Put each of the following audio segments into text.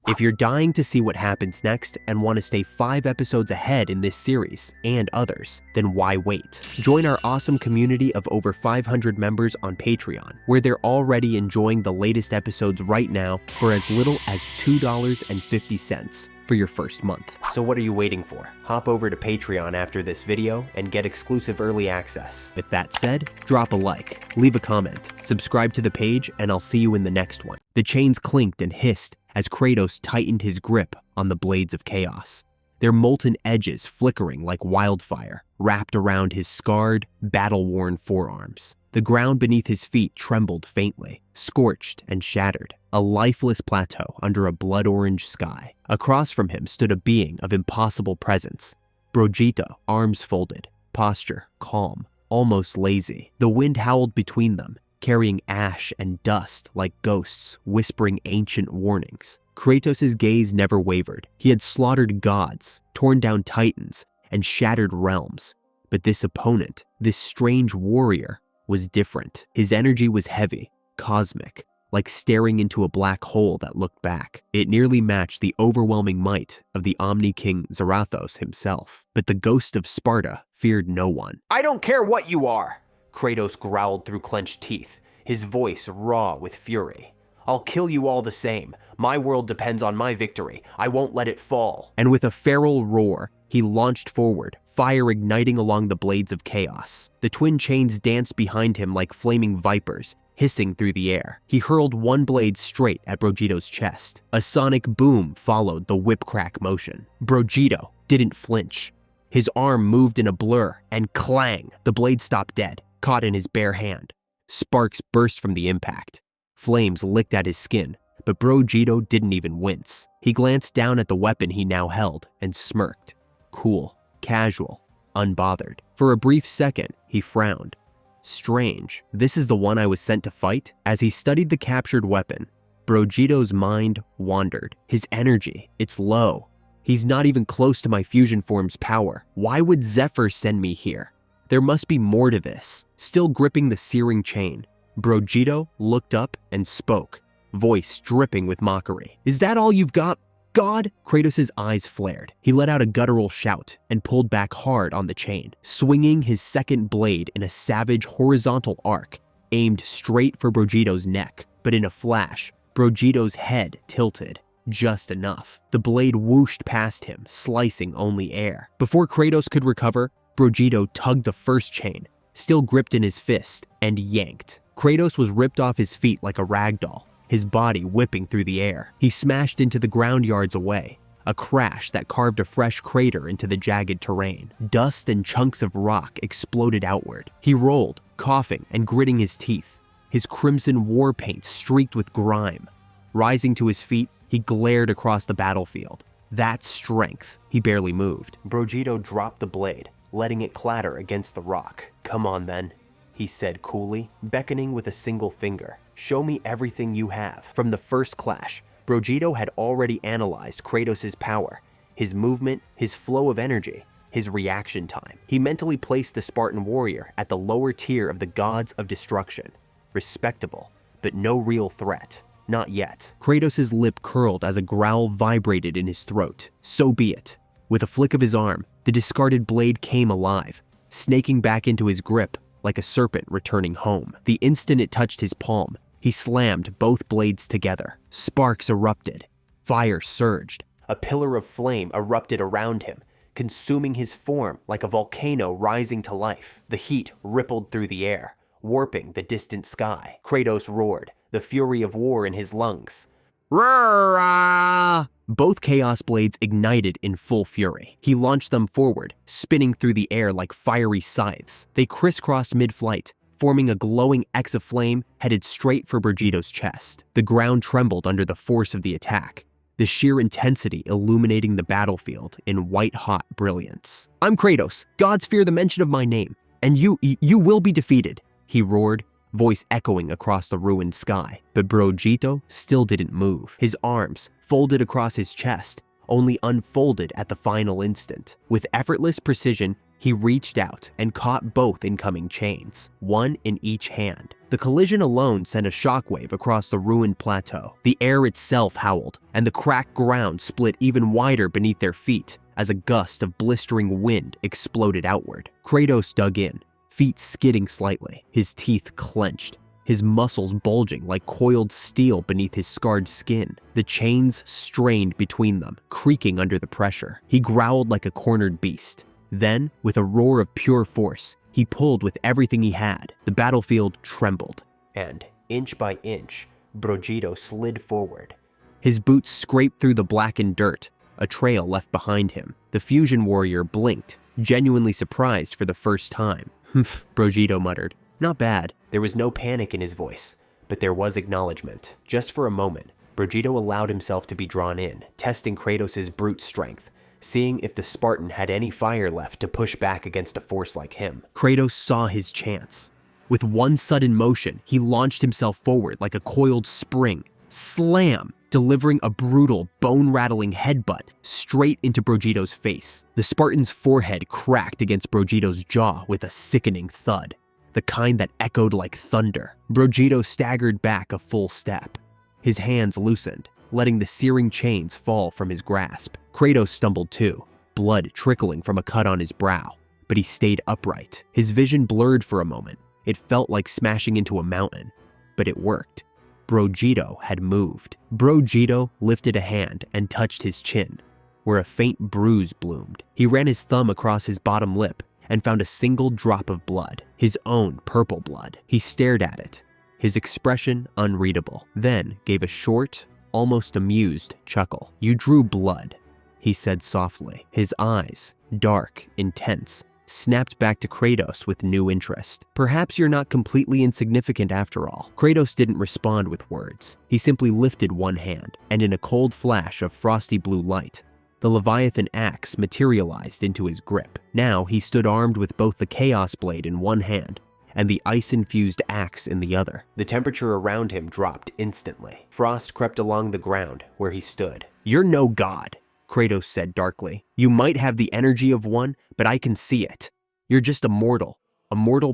If you're dying to see what happens next and want to stay 5 episodes ahead in this series and others, then why wait? Join our awesome community of over 500 members on Patreon, where they're already enjoying the latest episodes right now for as little as $2.50 for your first month. So what are you waiting for? Hop over to Patreon after this video and get exclusive early access. With that said, drop a like, leave a comment, subscribe to the page, and I'll see you in the next one. The chains clinked and hissed as Kratos tightened his grip on the blades of chaos, their molten edges flickering like wildfire, wrapped around his scarred, battle-worn forearms. The ground beneath his feet trembled faintly, scorched and shattered, a lifeless plateau under a blood-orange sky. Across from him stood a being of impossible presence. Vegeta, arms folded, posture calm, almost lazy. The wind howled between them, carrying ash and dust like ghosts whispering ancient warnings. Kratos' gaze never wavered. He had slaughtered gods, torn down titans, and shattered realms. But this opponent, this strange warrior, was different. His energy was heavy, cosmic, like staring into a black hole that looked back. It nearly matched the overwhelming might of the Omni King Zarathos himself. But the ghost of Sparta feared no one. "I don't care what you are!" Kratos growled through clenched teeth, his voice raw with fury. "I'll kill you all the same. My world depends on my victory. I won't let it fall." And with a feral roar, he launched forward, fire igniting along the blades of chaos. The twin chains danced behind him like flaming vipers, hissing through the air. He hurled one blade straight at Vegeta's chest. A sonic boom followed the whip-crack motion. Vegeta didn't flinch. His arm moved in a blur, and clang! The blade stopped dead, caught in his bare hand. Sparks burst from the impact. Flames licked at his skin, but Vegeta didn't even wince. He glanced down at the weapon he now held and smirked. Cool, casual, unbothered. For a brief second, he frowned. Strange, this is the one I was sent to fight? As he studied the captured weapon, Vegeta's mind wandered. His energy, it's low. He's not even close to my fusion form's power. Why would Zephyr send me here? There must be more to this. Still gripping the searing chain, Vegeta looked up and spoke, voice dripping with mockery. "Is that all you've got, God?" Kratos' eyes flared. He let out a guttural shout and pulled back hard on the chain, swinging his second blade in a savage horizontal arc, aimed straight for Vegeta's neck. But in a flash, Vegeta's head tilted. Just enough. The blade whooshed past him, slicing only air. Before Kratos could recover, Vegeta tugged the first chain, still gripped in his fist, and yanked. Kratos was ripped off his feet like a rag doll, his body whipping through the air. He smashed into the ground yards away, a crash that carved a fresh crater into the jagged terrain. Dust and chunks of rock exploded outward. He rolled, coughing and gritting his teeth, his crimson war paint streaked with grime. Rising to his feet, he glared across the battlefield. That's strength. He barely moved. Vegeta dropped the blade, letting it clatter against the rock. "Come on then," he said coolly, beckoning with a single finger. "Show me everything you have." From the first clash, Vegeta had already analyzed Kratos' power, his movement, his flow of energy, his reaction time. He mentally placed the Spartan warrior at the lower tier of the gods of destruction. Respectable, but no real threat. Not yet. Kratos' lip curled as a growl vibrated in his throat. So be it. With a flick of his arm, the discarded blade came alive, snaking back into his grip like a serpent returning home. The instant it touched his palm, he slammed both blades together. Sparks erupted. Fire surged. A pillar of flame erupted around him, consuming his form like a volcano rising to life. The heat rippled through the air, warping the distant sky. Kratos roared, the fury of war in his lungs. Roar! Both Chaos Blades ignited in full fury. He launched them forward, spinning through the air like fiery scythes. They crisscrossed mid-flight, forming a glowing X of flame headed straight for Vegeta's chest. The ground trembled under the force of the attack, the sheer intensity illuminating the battlefield in white-hot brilliance. "I'm Kratos. Gods fear the mention of my name, and you will be defeated," he roared, voice echoing across the ruined sky. But Vegeta still didn't move. His arms, folded across his chest, only unfolded at the final instant. With effortless precision, he He reached out and caught both incoming chains, one in each hand. The collision alone sent a shockwave across the ruined plateau. The air itself howled, and the cracked ground split even wider beneath their feet as a gust of blistering wind exploded outward. Kratos dug in, feet skidding slightly, his teeth clenched, his muscles bulging like coiled steel beneath his scarred skin. The chains strained between them, creaking under the pressure. He growled like a cornered beast. Then, with a roar of pure force, he pulled with everything he had. The battlefield trembled. And, inch by inch, Vegeta slid forward. His boots scraped through the blackened dirt, a trail left behind him. The fusion warrior blinked, genuinely surprised for the first time. "Humph," Vegeta muttered. "Not bad." There was no panic in his voice, but there was acknowledgement. Just for a moment, Vegeta allowed himself to be drawn in, testing Kratos' brute strength, seeing if the Spartan had any fire left to push back against a force like him. Kratos saw his chance. With one sudden motion, he launched himself forward like a coiled spring. Slam! Delivering a brutal, bone-rattling headbutt straight into Vegeta's face. The Spartan's forehead cracked against Vegeta's jaw with a sickening thud, the kind that echoed like thunder. Vegeta staggered back a full step. His hands loosened, letting the searing chains fall from his grasp. Kratos stumbled too, blood trickling from a cut on his brow, but he stayed upright. His vision blurred for a moment. It felt like smashing into a mountain, but it worked. Vegeta had moved. Vegeta lifted a hand and touched his chin, where a faint bruise bloomed. He ran his thumb across his bottom lip and found a single drop of blood, his own purple blood. He stared at it, his expression unreadable, then gave a short, almost amused chuckle. "You drew blood," he said softly. His eyes, dark, intense, snapped back to Kratos with new interest. "Perhaps you're not completely insignificant after all." Kratos didn't respond with words. He simply lifted one hand, and in a cold flash of frosty blue light, the Leviathan axe materialized into his grip. Now he stood armed with both the Chaos Blade in one hand and the ice-infused axe in the other. The temperature around him dropped instantly. Frost crept along the ground where he stood. "You're no god," Kratos said darkly. "You might have the energy of one, but I can see it. You're just a mortal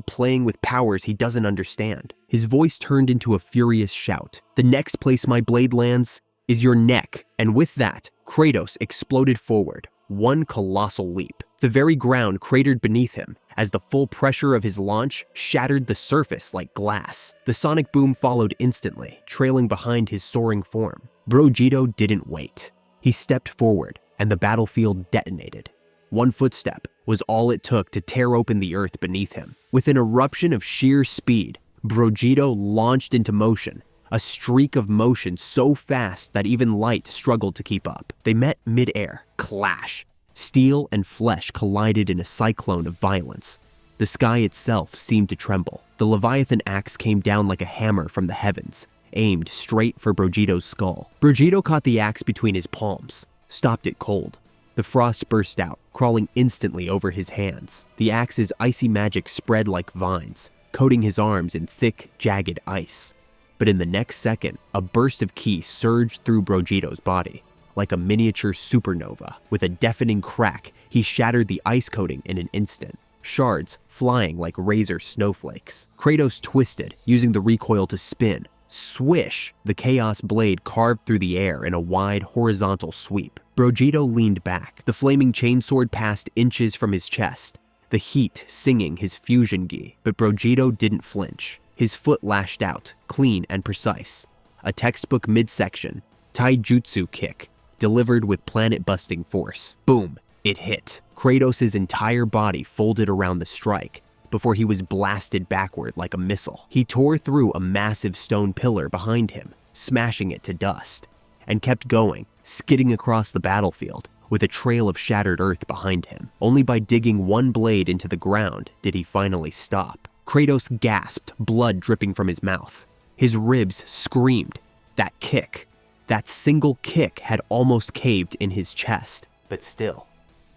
playing with powers he doesn't understand." His voice turned into a furious shout. "The next place my blade lands is your neck." And with that, Kratos exploded forward, one colossal leap. The very ground cratered beneath him as the full pressure of his launch shattered the surface like glass. The sonic boom followed instantly, trailing behind his soaring form. Vegeta didn't wait. He stepped forward, and the battlefield detonated. One footstep was all it took to tear open the earth beneath him. With an eruption of sheer speed, Vegeta launched into motion, a streak of motion so fast that even light struggled to keep up. They met mid-air. Clash! Steel and flesh collided in a cyclone of violence. The sky itself seemed to tremble. The Leviathan axe came down like a hammer from the heavens, aimed straight for Vegeta's skull. Vegeta caught the axe between his palms, stopped it cold. The frost burst out, crawling instantly over his hands. The axe's icy magic spread like vines, coating his arms in thick, jagged ice. But in the next second, a burst of ki surged through Vegeta's body, like a miniature supernova. With a deafening crack, he shattered the ice coating in an instant, shards flying like razor snowflakes. Kratos twisted, using the recoil to spin. Swish! The Chaos Blade carved through the air in a wide, horizontal sweep. Vegeta leaned back. The flaming chainsword passed inches from his chest, the heat singing his fusion gi. But Vegeta didn't flinch. His foot lashed out, clean and precise. A textbook midsection, taijutsu kick, delivered with planet-busting force. Boom! It hit. Kratos' entire body folded around the strike, before he was blasted backward like a missile. He tore through a massive stone pillar behind him, smashing it to dust, and kept going, skidding across the battlefield, with a trail of shattered earth behind him. Only by digging one blade into the ground did he finally stop. Kratos gasped, blood dripping from his mouth. His ribs screamed. That kick, that single kick had almost caved in his chest. But still,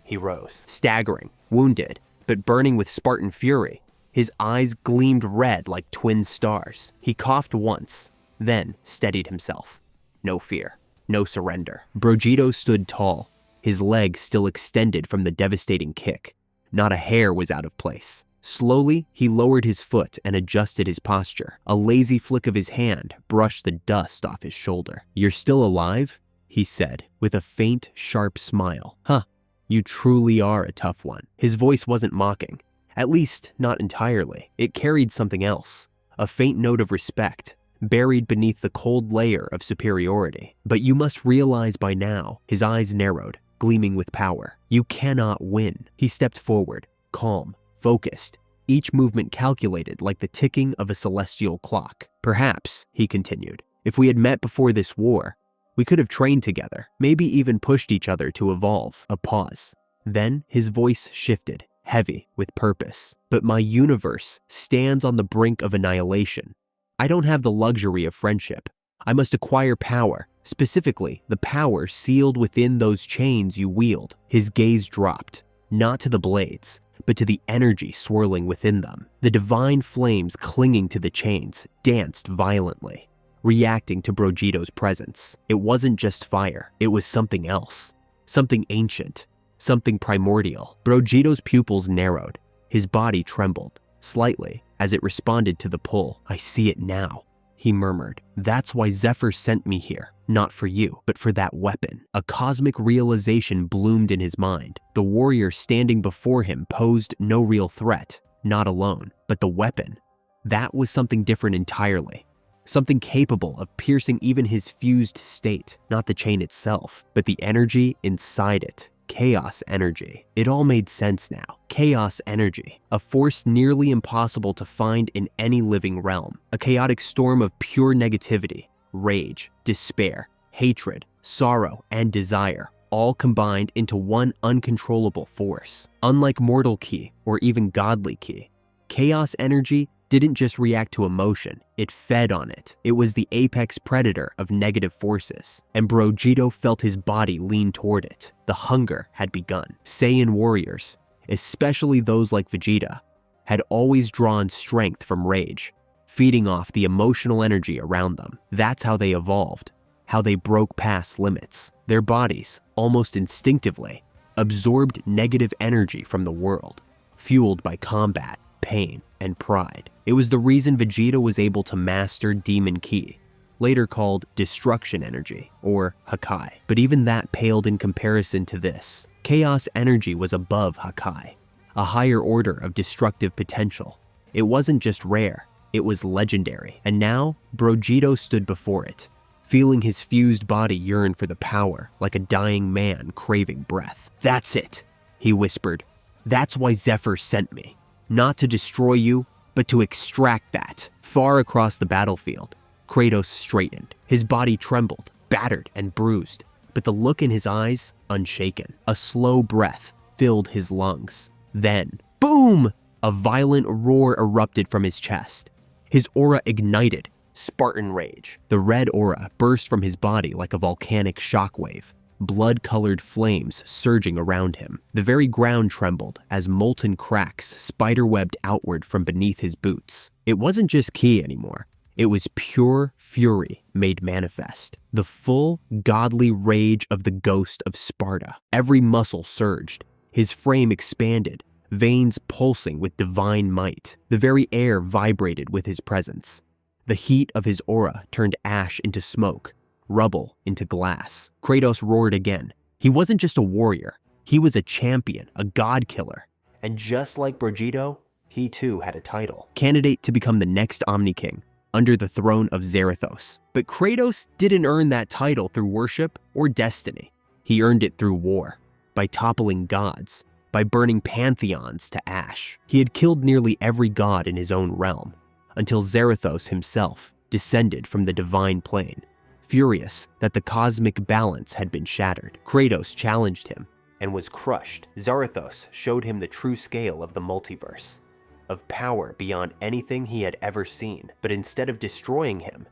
he rose, staggering, wounded, but burning with Spartan fury. His eyes gleamed red like twin stars. He coughed once, then steadied himself. No fear, no surrender. Vegeta stood tall, his leg still extended from the devastating kick. Not a hair was out of place. Slowly, he lowered his foot and adjusted his posture. A lazy flick of his hand brushed the dust off his shoulder. "You're still alive?" he said, with a faint, sharp smile. "Huh, you truly are a tough one." His voice wasn't mocking. At least, not entirely. It carried something else. A faint note of respect, buried beneath the cold layer of superiority. "But you must realize by now," his eyes narrowed, gleaming with power. "You cannot win." He stepped forward, calm, focused, each movement calculated like the ticking of a celestial clock. "Perhaps," he continued, "if we had met before this war, we could have trained together, maybe even pushed each other to evolve." A pause. Then his voice shifted, heavy with purpose. "But my universe stands on the brink of annihilation. I don't have the luxury of friendship. I must acquire power, specifically the power sealed within those chains you wield." His gaze dropped, not to the blades, but to the energy swirling within them. The divine flames clinging to the chains danced violently, reacting to Vegeta's presence. It wasn't just fire, it was something else. Something ancient, something primordial. Vegeta's pupils narrowed, his body trembled, slightly, as it responded to the pull. "I see it now," he murmured. "That's why Zephyr sent me here. Not for you, but for that weapon." A cosmic realization bloomed in his mind. The warrior standing before him posed no real threat, not alone. But the weapon, that was something different entirely. Something capable of piercing even his fused state. Not the chain itself, but the energy inside it. Chaos energy. It all made sense now. Chaos energy, a force nearly impossible to find in any living realm. A chaotic storm of pure negativity, rage, despair, hatred, sorrow, and desire, all combined into one uncontrollable force. Unlike mortal ki or even godly ki, chaos energy didn't just react to emotion, it fed on it. It was the apex predator of negative forces, and Vegeta felt his body lean toward it. The hunger had begun. Saiyan warriors, especially those like Vegeta, had always drawn strength from rage, feeding off the emotional energy around them. That's how they evolved, how they broke past limits. Their bodies, almost instinctively, absorbed negative energy from the world, fueled by combat, pain, and pride. It was the reason Vegeta was able to master Demon Ki, later called Destruction Energy, or Hakai. But even that paled in comparison to this. Chaos energy was above Hakai, a higher order of destructive potential. It wasn't just rare, it was legendary. And now, Vegeta stood before it, feeling his fused body yearn for the power like a dying man craving breath. "That's it," he whispered. "That's why Zephyr sent me. Not to destroy you, but to extract that." Far across the battlefield, Kratos straightened. His body trembled, battered and bruised, but the look in his eyes, unshaken. A slow breath filled his lungs. Then, boom! A violent roar erupted from his chest. His aura ignited, Spartan rage. The red aura burst from his body like a volcanic shockwave, blood-colored flames surging around him. The very ground trembled as molten cracks spiderwebbed outward from beneath his boots. It wasn't just ki anymore. It was pure fury made manifest. The full, godly rage of the ghost of Sparta. Every muscle surged. His frame expanded, veins pulsing with divine might. The very air vibrated with his presence. The heat of his aura turned ash into smoke, rubble into glass. Kratos roared again. He wasn't just a warrior. He was a champion, a god killer. And just like Vegeta, he too had a title. Candidate to become the next Omni King, under the throne of Zarathos. But Kratos didn't earn that title through worship or destiny. He earned it through war, by toppling gods, by burning pantheons to ash. He had killed nearly every god in his own realm, until Zarathos himself descended from the divine plane, furious that the cosmic balance had been shattered. Kratos challenged him and was crushed. Zarathos showed him the true scale of the multiverse, of power beyond anything he had ever seen. But instead of destroying him,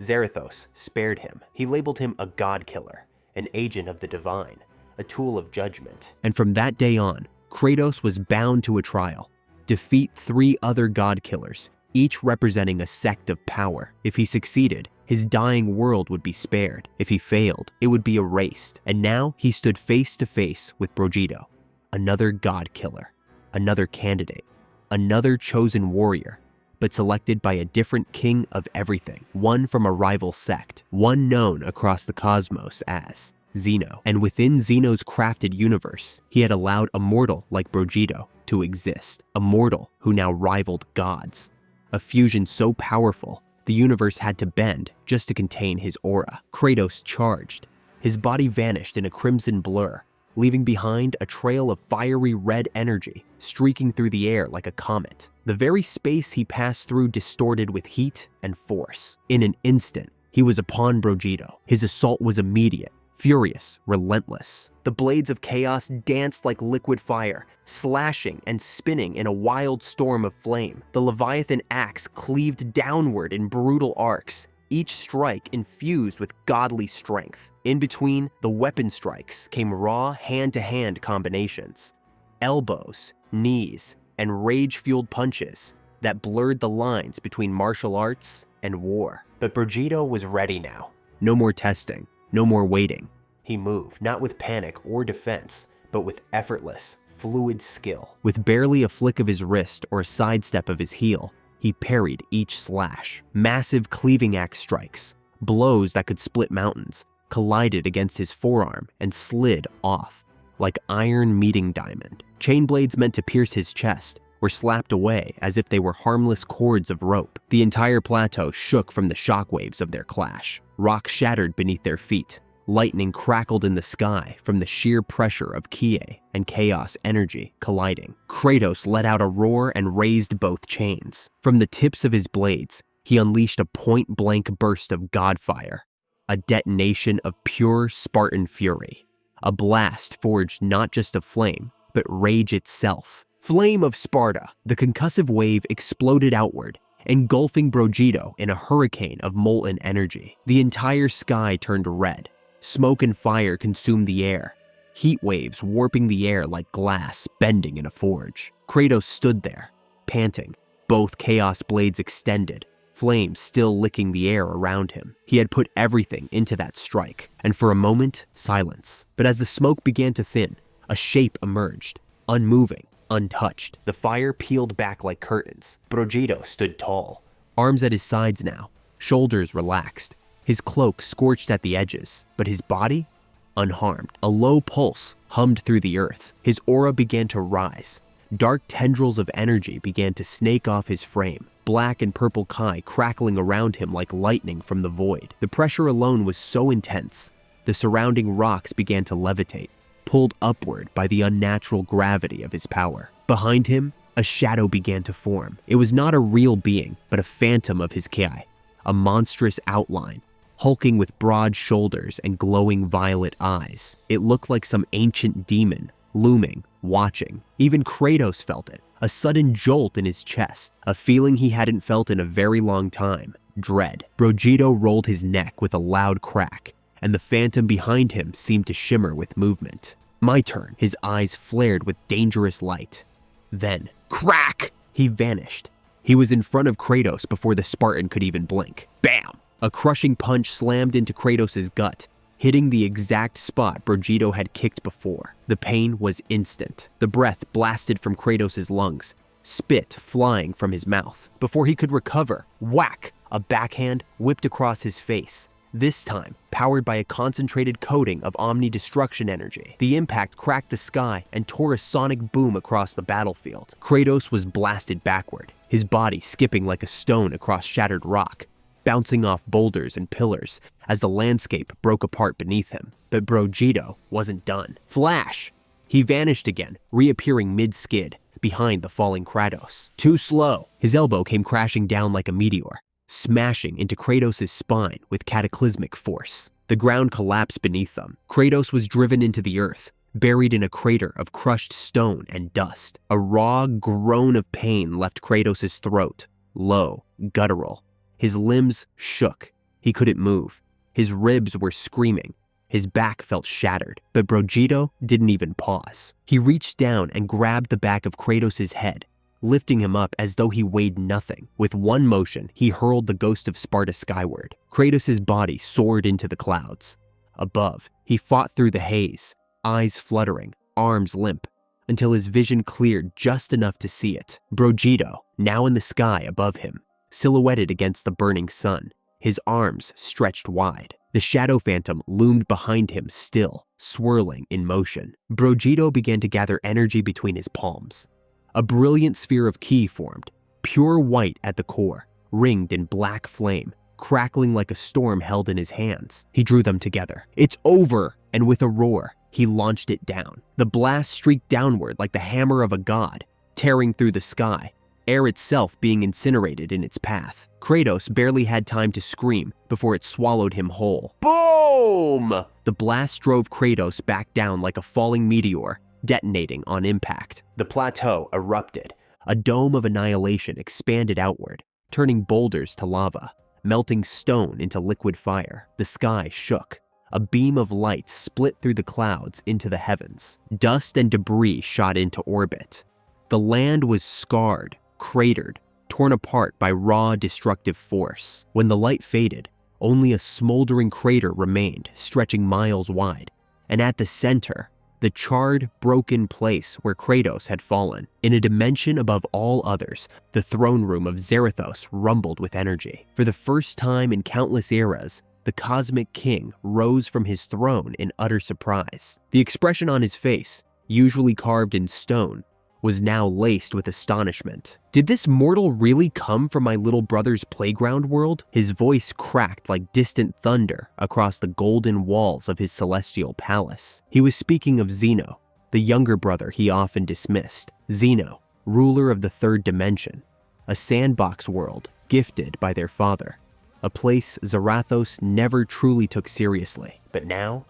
Zarathos spared him. He labeled him a god killer, an agent of the divine, a tool of judgment. And from that day on, Kratos was bound to a trial, defeat 3 other god killers, each representing a sect of power. If he succeeded, his dying world would be spared. If he failed, it would be erased. And now he stood face to face with Vegeta, another god killer, another candidate, another chosen warrior, but selected by a different king of everything, one from a rival sect, one known across the cosmos as Zeno. And within Zeno's crafted universe, he had allowed a mortal like Vegeta to exist, a mortal who now rivaled gods. A fusion so powerful, the universe had to bend just to contain his aura. Kratos charged. His body vanished in a crimson blur, leaving behind a trail of fiery red energy streaking through the air like a comet. The very space he passed through distorted with heat and force. In an instant, he was upon Vegeta. His assault was immediate, furious, relentless. The blades of chaos danced like liquid fire, slashing and spinning in a wild storm of flame. The Leviathan axe cleaved downward in brutal arcs, each strike infused with godly strength. In between, the weapon strikes came raw hand-to-hand combinations. Elbows, knees, and rage-fueled punches that blurred the lines between martial arts and war. But Vegeta was ready now. No more testing, no more waiting. He moved, not with panic or defense, but with effortless, fluid skill. With barely a flick of his wrist or a sidestep of his heel, he parried each slash. Massive cleaving axe strikes, blows that could split mountains, collided against his forearm and slid off like iron meeting diamond. Chain blades meant to pierce his chest were slapped away as if they were harmless cords of rope. The entire plateau shook from the shockwaves of their clash. Rock shattered beneath their feet. Lightning crackled in the sky from the sheer pressure of Kie and chaos energy colliding. Kratos let out a roar and raised both chains. From the tips of his blades, he unleashed a point-blank burst of godfire, a detonation of pure Spartan fury, a blast forged not just of flame, but rage itself. Flame of Sparta, the concussive wave exploded outward, engulfing Vegeta in a hurricane of molten energy. The entire sky turned red. Smoke and fire consumed the air, heat waves warping the air like glass bending in a forge. Kratos stood there, panting, both chaos blades extended, flames still licking the air around him. He had put everything into that strike, and for a moment, silence. But as the smoke began to thin, a shape emerged, unmoving, untouched. The fire peeled back like curtains. Vegeta stood tall, arms at his sides now, shoulders relaxed. His cloak scorched at the edges, but his body, unharmed. A low pulse hummed through the earth. His aura began to rise. Dark tendrils of energy began to snake off his frame, black and purple Kai crackling around him like lightning from the void. The pressure alone was so intense, the surrounding rocks began to levitate, pulled upward by the unnatural gravity of his power. Behind him, a shadow began to form. It was not a real being, but a phantom of his Kai, a monstrous outline, hulking with broad shoulders and glowing violet eyes. It looked like some ancient demon, looming, watching. Even Kratos felt it, a sudden jolt in his chest, a feeling he hadn't felt in a very long time, dread. Vegeta rolled his neck with a loud crack, and the phantom behind him seemed to shimmer with movement. My turn. His eyes flared with dangerous light. Then, crack! He vanished. He was in front of Kratos before the Spartan could even blink. Bam! A crushing punch slammed into Kratos' gut, hitting the exact spot Vegeta had kicked before. The pain was instant. The breath blasted from Kratos' lungs, spit flying from his mouth. Before he could recover, whack! A backhand whipped across his face. This time, powered by a concentrated coating of omni-destruction energy. The impact cracked the sky and tore a sonic boom across the battlefield. Kratos was blasted backward, his body skipping like a stone across shattered rock, bouncing off boulders and pillars as the landscape broke apart beneath him. But Vegeta wasn't done. Flash! He vanished again, reappearing mid-skid, behind the falling Kratos. Too slow. His elbow came crashing down like a meteor, smashing into Kratos' spine with cataclysmic force. The ground collapsed beneath them. Kratos was driven into the earth, buried in a crater of crushed stone and dust. A raw groan of pain left Kratos' throat, low, guttural. His limbs shook. He couldn't move. His ribs were screaming. His back felt shattered. But Vegeta didn't even pause. He reached down and grabbed the back of Kratos' head, lifting him up as though he weighed nothing. With one motion, he hurled the ghost of Sparta skyward. Kratos' body soared into the clouds. Above, he fought through the haze, eyes fluttering, arms limp, until his vision cleared just enough to see it. Vegeta, now in the sky above him, silhouetted against the burning sun, his arms stretched wide. The shadow phantom loomed behind him still, swirling in motion. Vegeta began to gather energy between his palms. A brilliant sphere of ki formed, pure white at the core, ringed in black flame, crackling like a storm held in his hands. He drew them together. "It's over!" And with a roar, he launched it down. The blast streaked downward like the hammer of a god, tearing through the sky, air itself being incinerated in its path. Kratos barely had time to scream before it swallowed him whole. Boom! The blast drove Kratos back down like a falling meteor, detonating on impact. The plateau erupted. A dome of annihilation expanded outward, turning boulders to lava, melting stone into liquid fire. The sky shook. A beam of light split through the clouds into the heavens. Dust and debris shot into orbit. The land was scarred, cratered, torn apart by raw, destructive force. When the light faded, only a smoldering crater remained, stretching miles wide. And at the center, the charred, broken place where Kratos had fallen. In a dimension above all others, the throne room of Zarathos rumbled with energy. For the first time in countless eras, the cosmic king rose from his throne in utter surprise. The expression on his face, usually carved in stone, was now laced with astonishment. Did this mortal really come from my little brother's playground world? His voice cracked like distant thunder across the golden walls of his celestial palace. He was speaking of Zeno, the younger brother he often dismissed. Zeno, ruler of the third dimension, a sandbox world gifted by their father, a place Zarathos never truly took seriously. But now,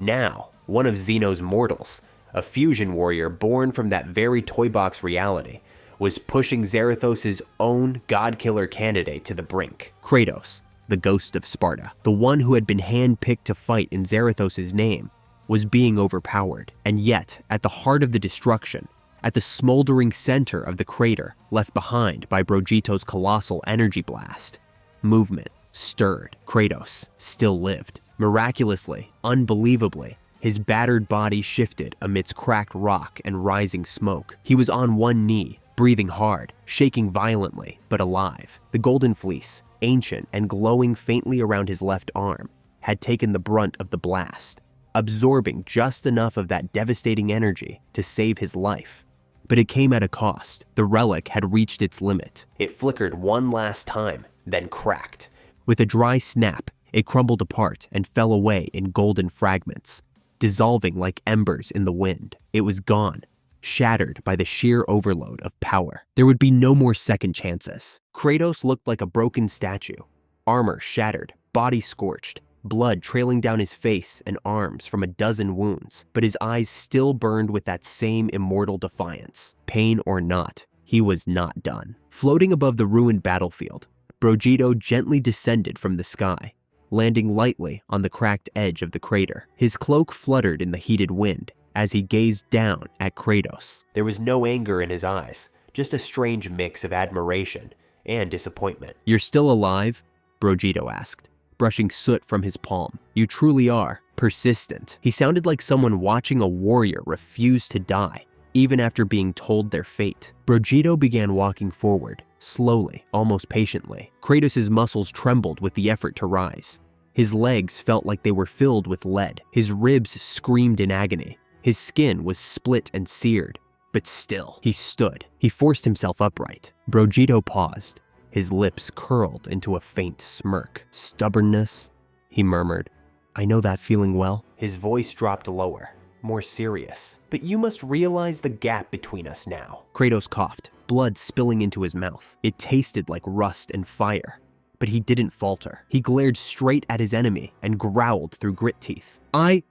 one of Zeno's mortals, a fusion warrior born from that very toy box reality, was pushing Zarathos' own god-killer candidate to the brink. Kratos, the ghost of Sparta, the one who had been hand-picked to fight in Zarathos' name, was being overpowered. And yet, at the heart of the destruction, at the smoldering center of the crater left behind by Vegeta's colossal energy blast, movement stirred. Kratos still lived. Miraculously, unbelievably, his battered body shifted amidst cracked rock and rising smoke. He was on one knee, breathing hard, shaking violently, but alive. The golden fleece, ancient and glowing faintly around his left arm, had taken the brunt of the blast, absorbing just enough of that devastating energy to save his life. But it came at a cost. The relic had reached its limit. It flickered one last time, then cracked. With a dry snap, it crumbled apart and fell away in golden fragments, dissolving like embers in the wind. It was gone, shattered by the sheer overload of power. There would be no more second chances. Kratos looked like a broken statue, armor shattered, body scorched, blood trailing down his face and arms from a dozen wounds, but his eyes still burned with that same immortal defiance. Pain or not, he was not done. Floating above the ruined battlefield, Vegeta gently descended from the sky, landing lightly on the cracked edge of the crater. His cloak fluttered in the heated wind as he gazed down at Kratos. There was no anger in his eyes, just a strange mix of admiration and disappointment. "You're still alive?" Vegeta asked, brushing soot from his palm. "You truly are persistent." He sounded like someone watching a warrior refuse to die, even after being told their fate. Vegeta began walking forward, slowly, almost patiently. Kratos' muscles trembled with the effort to rise. His legs felt like they were filled with lead. His ribs screamed in agony. His skin was split and seared, but still, he stood. He forced himself upright. Vegeta paused. His lips curled into a faint smirk. "Stubbornness," he murmured. "I know that feeling well." His voice dropped lower, more serious. "But you must realize the gap between us now." Kratos coughed, blood spilling into his mouth. It tasted like rust and fire, but he didn't falter. He glared straight at his enemy and growled through grit teeth. I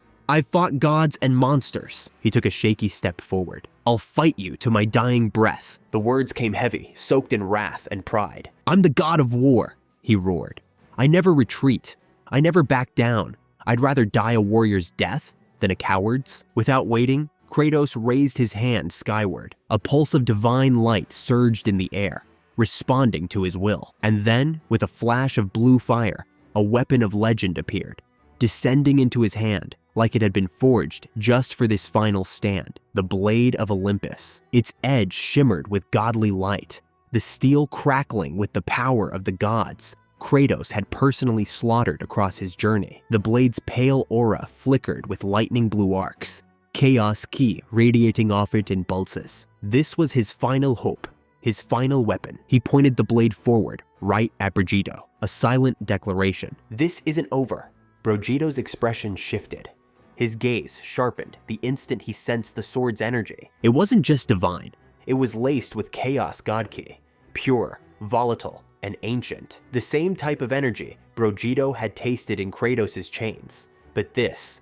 fought gods and monsters." He took a shaky step forward. "I'll fight you to my dying breath." The words came heavy, soaked in wrath and pride. "I'm the god of war," he roared. "I never retreat. I never back down. I'd rather die a warrior's death than a coward's." Without waiting, Kratos raised his hand skyward. A pulse of divine light surged in the air, responding to his will. And then, with a flash of blue fire, a weapon of legend appeared. descending into his hand like it had been forged just for this final stand. The blade of Olympus. Its edge shimmered with godly light, the steel crackling with the power of the gods Kratos had personally slaughtered across his journey. The blade's pale aura flickered with lightning blue arcs, chaos ki radiating off it in pulses. This was his final hope, his final weapon. He pointed the blade forward, right at Vegeta, a silent declaration. This isn't over. Vegeta's expression shifted. His gaze sharpened the instant he sensed the sword's energy. It wasn't just divine. It was laced with chaos god ki, pure, volatile, and ancient. The same type of energy Vegeta had tasted in Kratos' chains. But this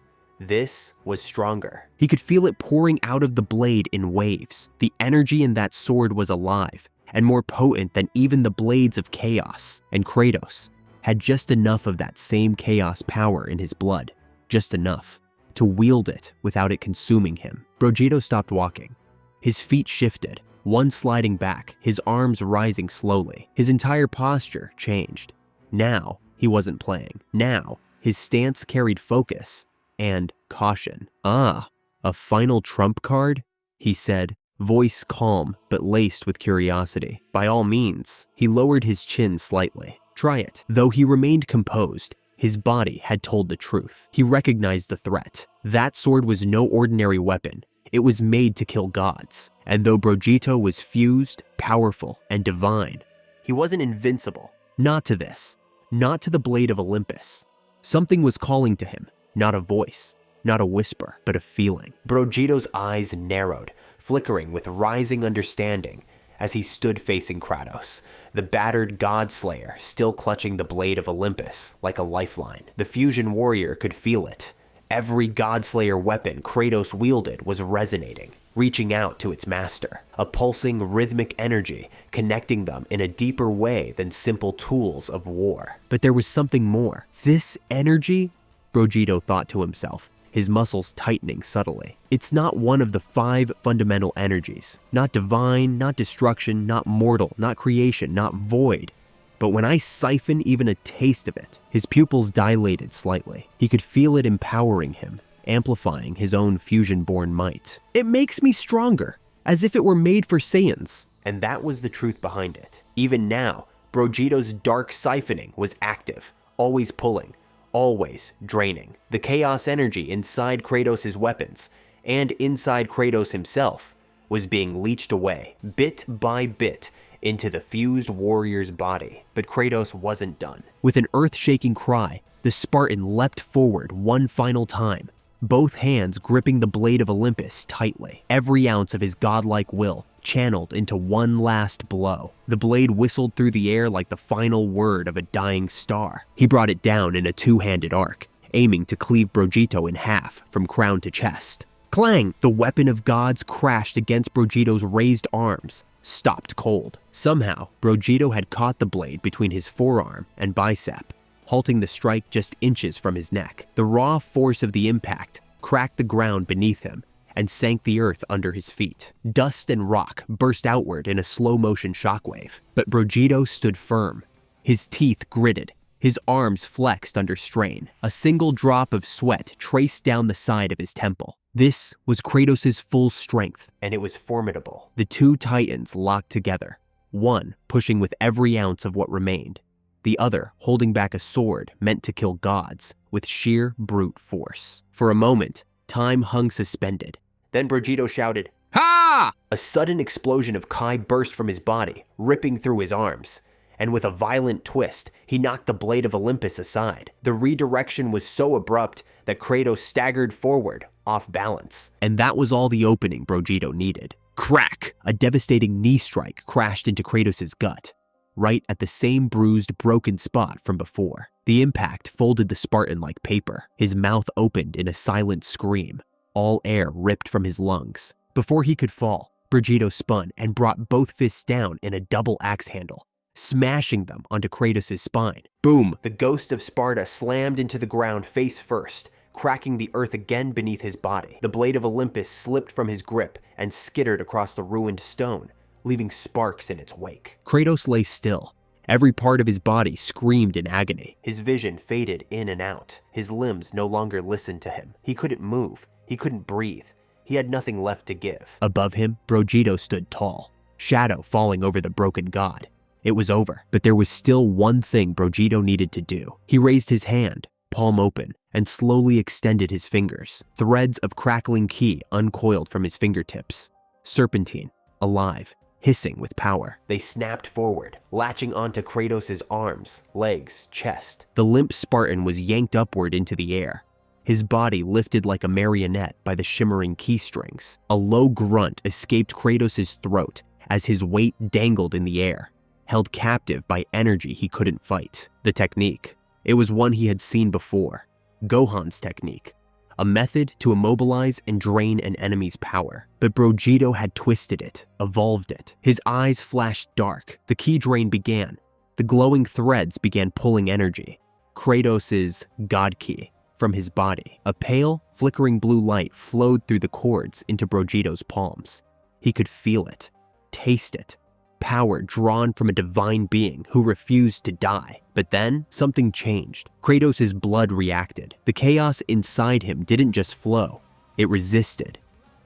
was stronger. He could feel it pouring out of the blade in waves. The energy in that sword was alive and more potent than even the blades of chaos. And Kratos had just enough of that same chaos power in his blood. Just enough to wield it without it consuming him. Vegeta stopped walking. His feet shifted, one sliding back, his arms rising slowly. His entire posture changed. Now, he wasn't playing. Now, his stance carried focus and caution. "Ah, a final trump card?" he said, voice calm but laced with curiosity. By all means, he lowered his chin slightly. Try it. Though he remained composed, his body had told the truth. He recognized the threat. That sword was no ordinary weapon. It was made to kill gods. And though Vegeta was fused, powerful, and divine, he wasn't invincible. Not to this. Not to the blade of Olympus. Something was calling to him. Not a voice, not a whisper, but a feeling. Vegeta's eyes narrowed, flickering with rising understanding as he stood facing Kratos, the battered god slayer still clutching the blade of Olympus like a lifeline. The fusion warrior could feel it. Every godslayer weapon Kratos wielded was resonating, reaching out to its master, a pulsing rhythmic energy connecting them in a deeper way than simple tools of war. But there was something more. This energy, Vegeta thought to himself, his muscles tightening subtly. It's not one of the 5 fundamental energies. Not divine, not destruction, not mortal, not creation, not void. But when I siphon even a taste of it, his pupils dilated slightly. He could feel it empowering him, amplifying his own fusion-born might. It makes me stronger, as if it were made for Saiyans. And that was the truth behind it. Even now, Vegeta's dark siphoning was active, always pulling, always draining. The chaos energy inside Kratos' weapons, and inside Kratos himself, was being leached away, bit by bit, into the fused warrior's body. But Kratos wasn't done. With an earth-shaking cry, the Spartan leapt forward one final time, both hands gripping the blade of Olympus tightly, every ounce of his godlike will channeled into one last blow. The blade whistled through the air like the final word of a dying star. He brought it down in a two-handed arc, aiming to cleave Vegeta in half from crown to chest. Clang! The weapon of gods crashed against Vegeta's raised arms, stopped cold. Somehow, Vegeta had caught the blade between his forearm and bicep, halting the strike just inches from his neck. The raw force of the impact cracked the ground beneath him and sank the earth under his feet. Dust and rock burst outward in a slow-motion shockwave, but Vegeta stood firm. His teeth gritted, his arms flexed under strain. A single drop of sweat traced down the side of his temple. This was Kratos' full strength, and it was formidable. The two titans locked together, one pushing with every ounce of what remained, the other holding back a sword meant to kill gods with sheer brute force. For a moment, time hung suspended. Then Vegeta shouted, "Ha!" A sudden explosion of Kai burst from his body, ripping through his arms. And with a violent twist, he knocked the blade of Olympus aside. The redirection was so abrupt that Kratos staggered forward, off balance. And that was all the opening Vegeta needed. Crack! A devastating knee strike crashed into Kratos' gut, right at the same bruised, broken spot from before. The impact folded the Spartan like paper. His mouth opened in a silent scream, all air ripped from his lungs. Before he could fall, Vegeta spun and brought both fists down in a double axe handle, smashing them onto Kratos' spine. Boom! The ghost of Sparta slammed into the ground face first, cracking the earth again beneath his body. The blade of Olympus slipped from his grip and skittered across the ruined stone, leaving sparks in its wake. Kratos lay still, Every part of his body screamed in agony. His vision faded in and out. His limbs no longer listened to him. He couldn't move. He couldn't breathe. He had nothing left to give. Above him, Vegeta stood tall, shadow falling over the broken god. It was over, but there was still one thing Vegeta needed to do. He raised his hand, palm open, and slowly extended his fingers. Threads of crackling ki uncoiled from his fingertips. Serpentine, alive, hissing with power. They snapped forward, latching onto Kratos' arms, legs, chest. The limp Spartan was yanked upward into the air, his body lifted like a marionette by the shimmering key strings. A low grunt escaped Kratos' throat as his weight dangled in the air, held captive by energy he couldn't fight. The technique. It was one he had seen before. Gohan's technique. A method to immobilize and drain an enemy's power. But Vegeta had twisted it, evolved it. His eyes flashed dark. The ki drain began. The glowing threads began pulling energy. Kratos' God Ki from his body. A pale, flickering blue light flowed through the cords into Vegeta's palms. He could feel it, taste it. Power drawn from a divine being who refused to die. But then, something changed. Kratos' blood reacted. The chaos inside him didn't just flow. It resisted.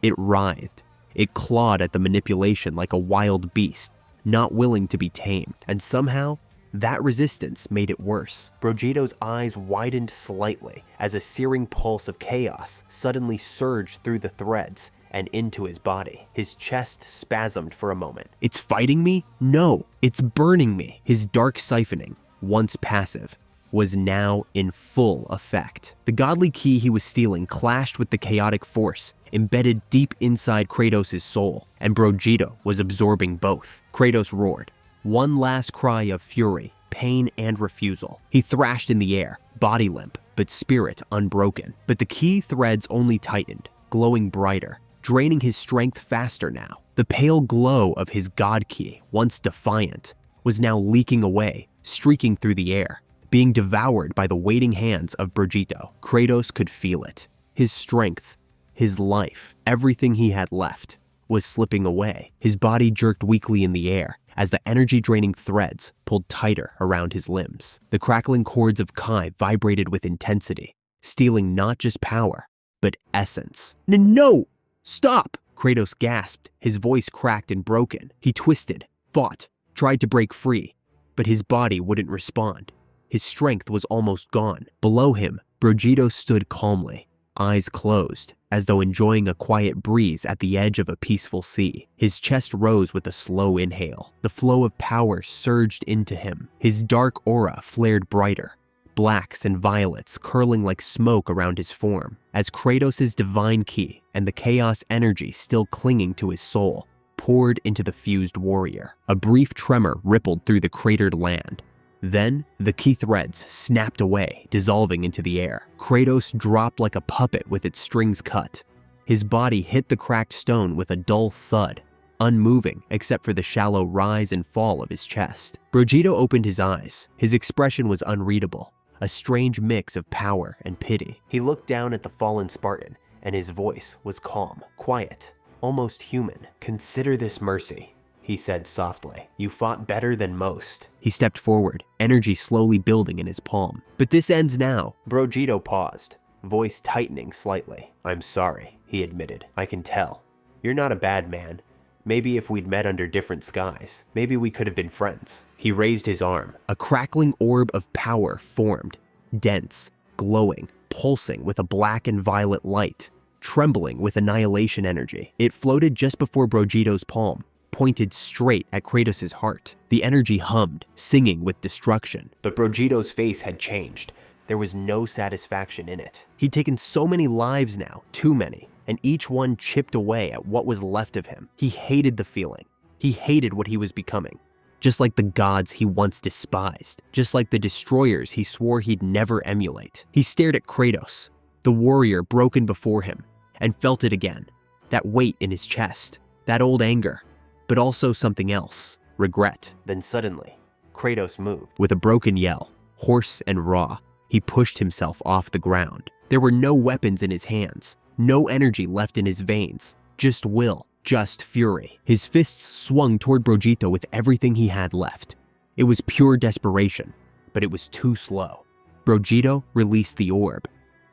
It writhed. It clawed at the manipulation like a wild beast, not willing to be tamed. And somehow, that resistance made it worse. Vegeta's eyes widened slightly as a searing pulse of chaos suddenly surged through the threads and into his body. His chest spasmed for a moment. It's fighting me? No, it's burning me. His dark siphoning, once passive, was now in full effect. The godly ki he was stealing clashed with the chaotic force embedded deep inside Kratos' soul, and Vegeta was absorbing both. Kratos roared, one last cry of fury, pain, and refusal. He thrashed in the air, body limp, but spirit unbroken. But the ki threads only tightened, glowing brighter, draining his strength faster now. The pale glow of his god ki, once defiant, was now leaking away, streaking through the air, being devoured by the waiting hands of Vegeta. Kratos could feel it. His strength, his life, everything he had left, was slipping away. His body jerked weakly in the air as the energy-draining threads pulled tighter around his limbs. The crackling cords of Kai vibrated with intensity, stealing not just power, but essence. No! Stop! Kratos gasped, his voice cracked and broken. He twisted, fought, tried to break free, but his body wouldn't respond. His strength was almost gone. Below him, Vegeta stood calmly, eyes closed, as though enjoying a quiet breeze at the edge of a peaceful sea. His chest rose with a slow inhale. The flow of power surged into him. His dark aura flared brighter, blacks and violets curling like smoke around his form, as Kratos' divine ki and the chaos energy still clinging to his soul poured into the fused warrior. A brief tremor rippled through the cratered land. Then, the ki threads snapped away, dissolving into the air. Kratos dropped like a puppet with its strings cut. His body hit the cracked stone with a dull thud, unmoving except for the shallow rise and fall of his chest. Vegeta opened his eyes. His expression was unreadable, a strange mix of power and pity. He looked down at the fallen Spartan, and his voice was calm, quiet, almost human. "Consider this mercy," he said softly. "You fought better than most." He stepped forward, energy slowly building in his palm. "But this ends now." Vegeta paused, voice tightening slightly. "I'm sorry," he admitted. "I can tell. You're not a bad man. Maybe if we'd met under different skies, maybe we could have been friends." He raised his arm. A crackling orb of power formed, dense, glowing, pulsing with a black and violet light, trembling with annihilation energy. It floated just before Vegeta's palm, pointed straight at Kratos' heart. The energy hummed, singing with destruction. But Vegeta's face had changed. There was no satisfaction in it. He'd taken so many lives now, too many, and each one chipped away at what was left of him. He hated the feeling. He hated what he was becoming. Just like the gods he once despised. Just like the destroyers he swore he'd never emulate. He stared at Kratos, the warrior broken before him, and felt it again. That weight in his chest. That old anger. But also something else. Regret. Then suddenly, Kratos moved. With a broken yell, hoarse and raw, he pushed himself off the ground. There were no weapons in his hands. No energy left in his veins. Just will. Just fury. His fists swung toward Vegeta with everything he had left. It was pure desperation, but it was too slow. Vegeta released the orb,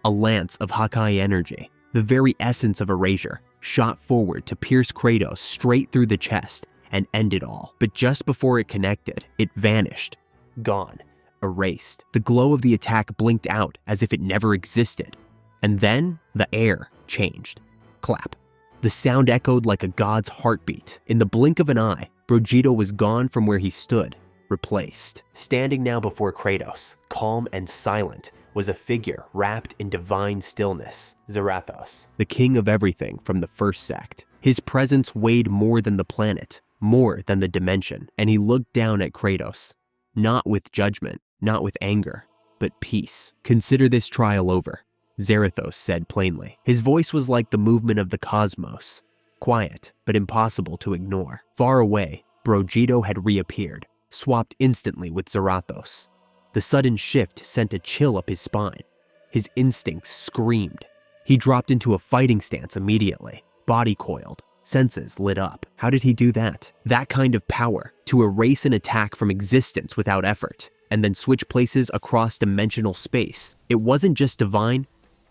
a lance of Hakai energy, the very essence of erasure, shot forward to pierce Kratos straight through the chest and end it all. But just before it connected, it vanished. Gone. Erased. The glow of the attack blinked out as if it never existed. And then the air changed. Clap. The sound echoed like a god's heartbeat. In the blink of an eye, Vegeta was gone from where he stood, replaced. Standing now before Kratos, calm and silent, was a figure wrapped in divine stillness, Zarathos, the king of everything from the first sect. His presence weighed more than the planet, more than the dimension, and he looked down at Kratos, not with judgment, not with anger, but peace. Consider this trial over, Zarathos said plainly. His voice was like the movement of the cosmos, quiet but impossible to ignore. Far away, Vegeta had reappeared, swapped instantly with Zarathos. The sudden shift sent a chill up his spine. His instincts screamed. He dropped into a fighting stance immediately, body coiled, senses lit up. How did he do that? That kind of power, to erase an attack from existence without effort, and then switch places across dimensional space. It wasn't just divine,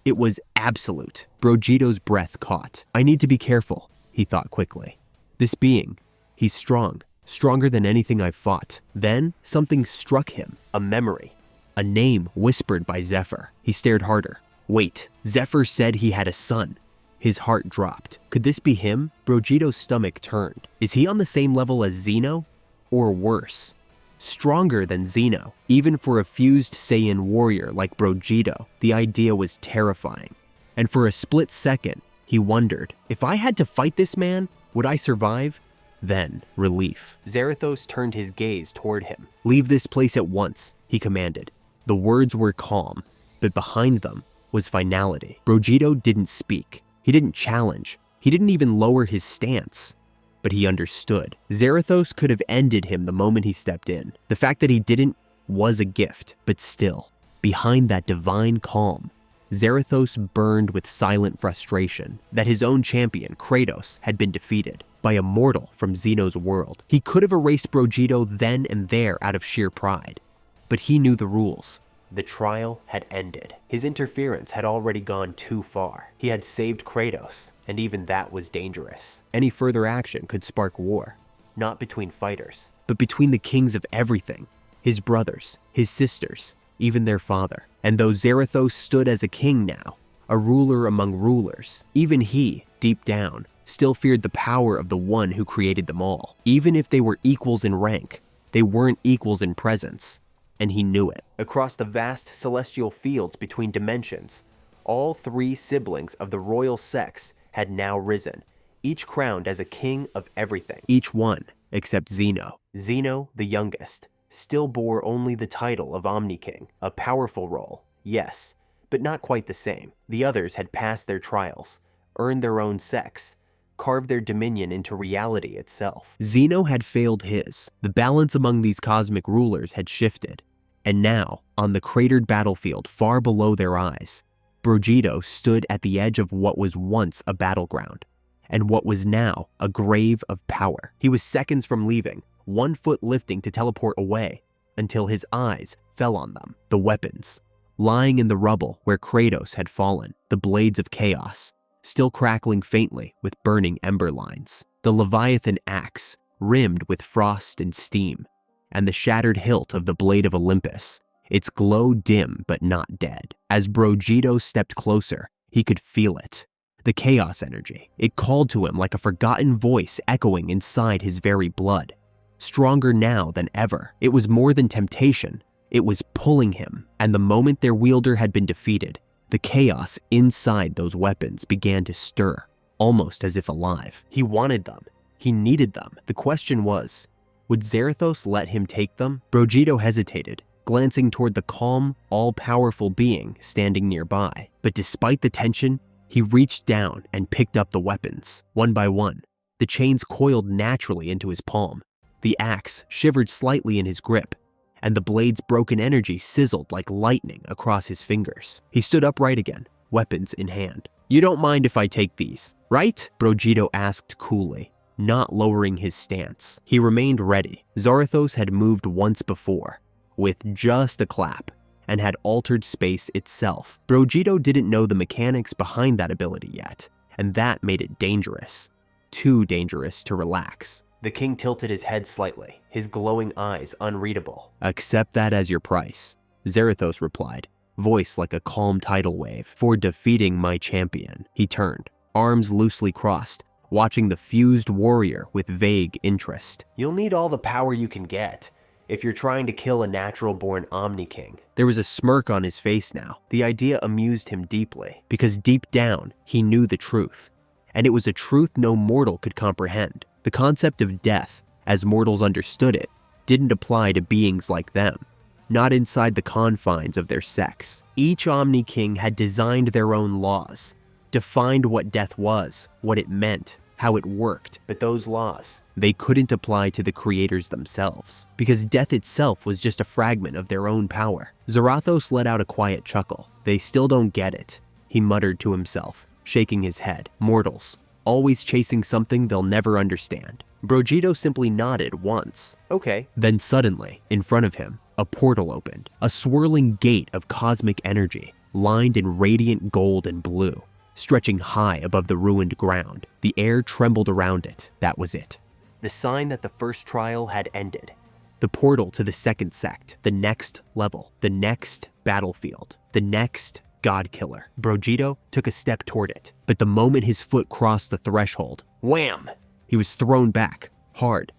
it was absolute. Vegeta's breath caught. I need to be careful, he thought quickly. This being, he's strong. Stronger than anything I've fought. Then, something struck him. A memory. A name whispered by Zephyr. He stared harder. Wait, Zephyr said he had a son. His heart dropped. Could this be him? Vegeta's stomach turned. Is he on the same level as Zeno? Or worse? Stronger than Zeno. Even for a fused Saiyan warrior like Vegeta, the idea was terrifying. And for a split second, he wondered, if I had to fight this man, would I survive? Then, relief. Zarathos turned his gaze toward him. Leave this place at once, he commanded. The words were calm, but behind them was finality. Vegeta didn't speak. He didn't challenge. He didn't even lower his stance. But he understood. Zarathos could have ended him the moment he stepped in. The fact that he didn't was a gift, but still, behind that divine calm, Zarathos burned with silent frustration that his own champion, Kratos, had been defeated by a mortal from Zeno's world. He could have erased Vegeta then and there out of sheer pride, but he knew the rules. The trial had ended. His interference had already gone too far. He had saved Kratos, and even that was dangerous. Any further action could spark war, not between fighters, but between the kings of everything, his brothers, his sisters, even their father. And though Zarathos stood as a king now, a ruler among rulers, even he, deep down, still feared the power of the one who created them all. Even if they were equals in rank, they weren't equals in presence, and he knew it. Across the vast celestial fields between dimensions, all three siblings of the royal sex had now risen, each crowned as a king of everything. Each one, except Zeno. Zeno, the youngest, still bore only the title of Omni-King, a powerful role, yes, but not quite the same. The others had passed their trials, earned their own sex, carved their dominion into reality itself. Zeno had failed his. The balance among these cosmic rulers had shifted, and now, on the cratered battlefield far below their eyes, Vegeta stood at the edge of what was once a battleground, and what was now a grave of power. He was seconds from leaving, 1 foot lifting to teleport away, until his eyes fell on them. The weapons, lying in the rubble where Kratos had fallen, the blades of chaos, still crackling faintly with burning ember lines. The Leviathan axe, rimmed with frost and steam, and the shattered hilt of the blade of Olympus, its glow dim but not dead. As Vegeta stepped closer, he could feel it. The chaos energy. It called to him like a forgotten voice echoing inside his very blood. Stronger now than ever. It was more than temptation. It was pulling him, and the moment their wielder had been defeated, the chaos inside those weapons began to stir, almost as if alive. He wanted them. He needed them. The question was, would Zarathos let him take them? Vegeta hesitated, glancing toward the calm, all-powerful being standing nearby. But despite the tension, he reached down and picked up the weapons, one by one. The chains coiled naturally into his palm. The axe shivered slightly in his grip, and the blade's broken energy sizzled like lightning across his fingers. He stood upright again, weapons in hand. You don't mind if I take these, right? Vegeta asked coolly. not lowering his stance. He remained ready. Zarathos had moved once before, with just a clap, and had altered space itself. Vegeta didn't know the mechanics behind that ability yet, and that made it dangerous. Too dangerous to relax. The king tilted his head slightly, his glowing eyes unreadable. "Accept that as your price," Zarathos replied, voice like a calm tidal wave. "For defeating my champion." He turned, arms loosely crossed, watching the fused warrior with vague interest. "You'll need all the power you can get if you're trying to kill a natural-born Omni-King." There was a smirk on his face now. The idea amused him deeply, because deep down, he knew the truth. And it was a truth no mortal could comprehend. The concept of death, as mortals understood it, didn't apply to beings like them, not inside the confines of their sex. Each Omni-King had designed their own laws, defined what death was, what it meant, how it worked. But those laws, they couldn't apply to the creators themselves, because death itself was just a fragment of their own power. Zarathos let out a quiet chuckle. "They still don't get it," he muttered to himself, shaking his head. "Mortals, always chasing something they'll never understand." Vegeta simply nodded once. "Okay." Then suddenly, in front of him, a portal opened, a swirling gate of cosmic energy, lined in radiant gold and blue, stretching high above the ruined ground. The air trembled around it. That was it. The sign that the first trial had ended. The portal to the second sect, the next level, the next battlefield, the next God Killer. Vegeta took a step toward it, but the moment his foot crossed the threshold, wham! He was thrown back, hard.